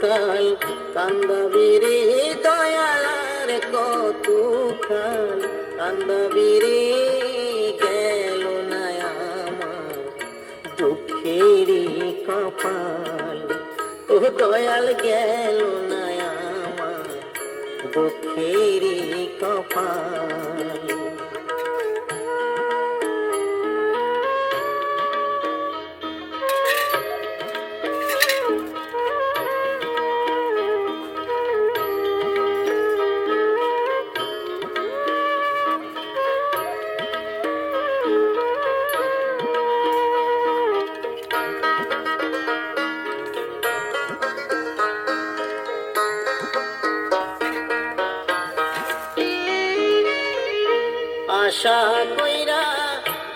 কাল কান্দাবি রে দয়াল আর কত কাল কান্দাবি রে গেল না আমার দুঃখেরই কপাল ও দয়াল গেল না আমার দুঃখেরই কপাল আশা কইরা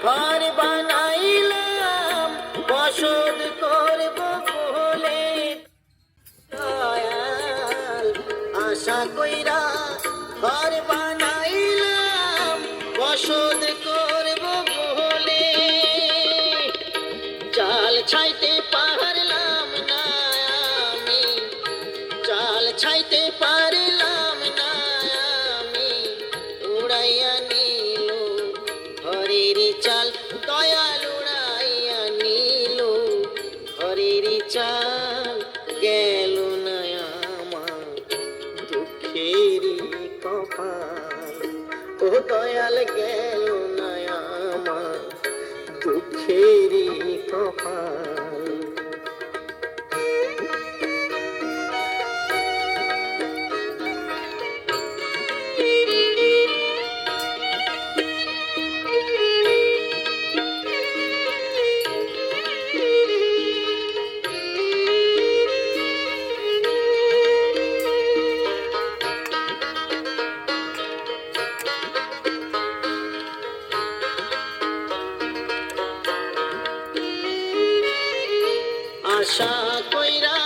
ঘর বানাইলাম বসত করব বলে দয়াল আশা কইরা ঘর বানাইলাম বসত করব বলে চাল ছাইতে পারলাম না আমি চাল ছাইতে পারলাম না আমি উড়াইয়া চাল দয়াল উড়াইয়া নিল ঘরের চাল গেল না আমার দুঃখেরই কপাল ও দয়াল গেল না আমার দুঃখেরই কপাল আশা কইরা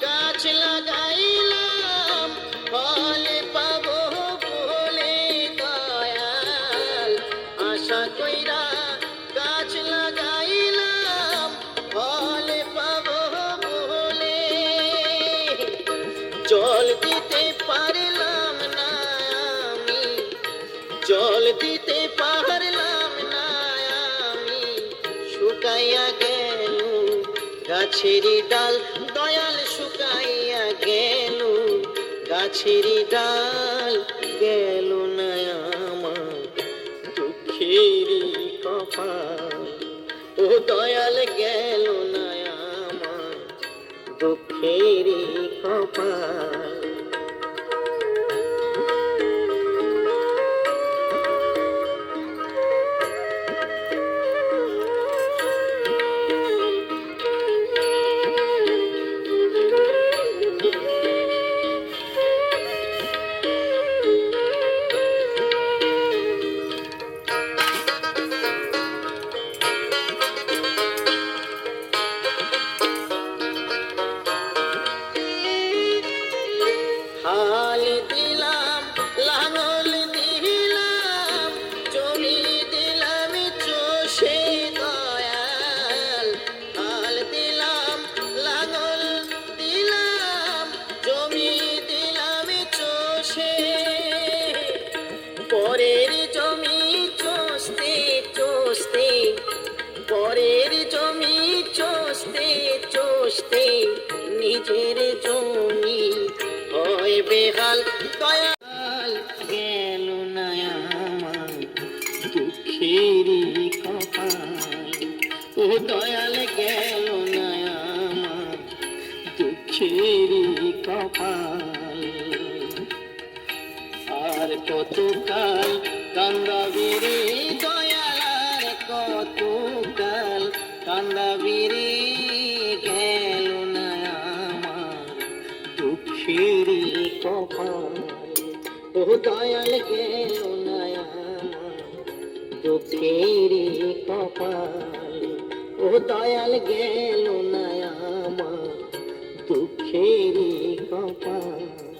গাছ লাগাইলাম ফল পাবো বলে দয়াল আশা কইরা গাছ লাগাইলাম ফল পাবো বলে জল দিতে পারলাম না আমি জল দিতে পারলাম না আমি শুকাইয়া গেল গাছের ডাল দয়াল শুকাইয়া গেল গাছের ডাল গেল না আমার দুঃখেরই কপাল ও দয়াল গেল না আমার দুঃখেরই কপাল হাল দিলাম লাঙল দিলাম জমি দিলাম চষে দয়াল হাল দিলাম লাঙল দিলাম জমি দিলাম চষে পরের জমি চষতে চষতে পরের জমি চষতে চষতে নিজের জমি হয় বেহাল দয়াল গেল না আমার দুঃখেরই কপাল ও দয়াল গেল না আমার দুঃখেরই কপাল আর কতকাল কান্দাবি রে দয়াল আর কতকাল কান্দাবি রে গেল না আমার দুঃখেরই কপাল ও দয়াল গেল না আমার দুঃখেরই কপাল ও দয়াল গেল না আমার দুঃখেরই কপাল।